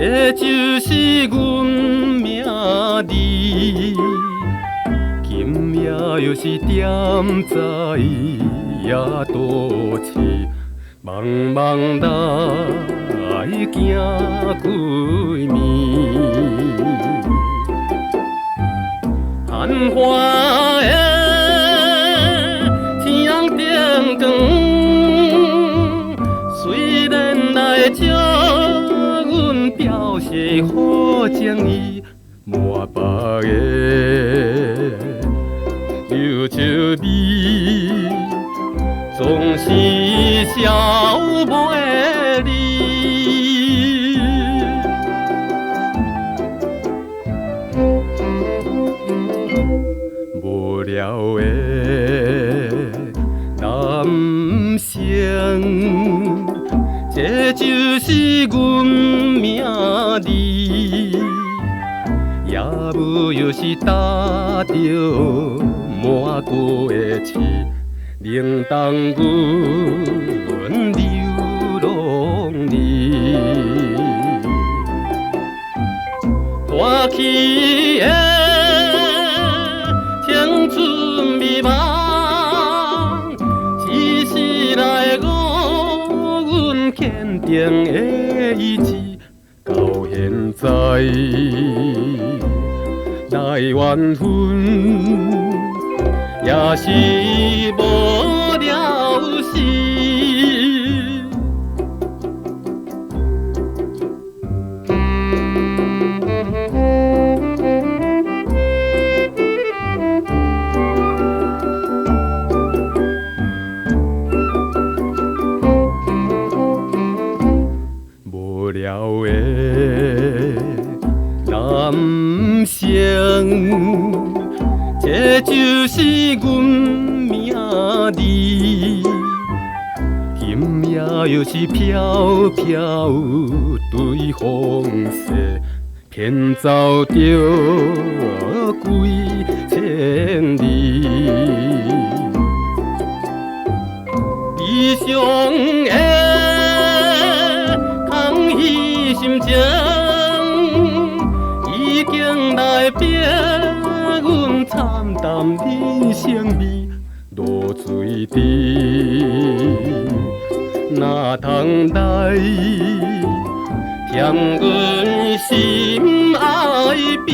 这就是阮命字，今夜又是点在夜都市，茫茫来行几暝，繁华的天顶光，虽然来照阮表示好情意，满腹的忧愁味，总是消袂离。无聊的男生，这就是阮命字，夜幕又是搭着满过的痴，冷冻阮流浪里，花去的青春美梦，一世来我阮坚定的意志，到现在来缘分，也是无了时。无聊的男生，这就是阮命字，今夜又是飘飘对风雪，骗走着几千里，理想的空虚心情，已经来变阮惨淡人生味，落水滴，哪通来添阮心爱悲？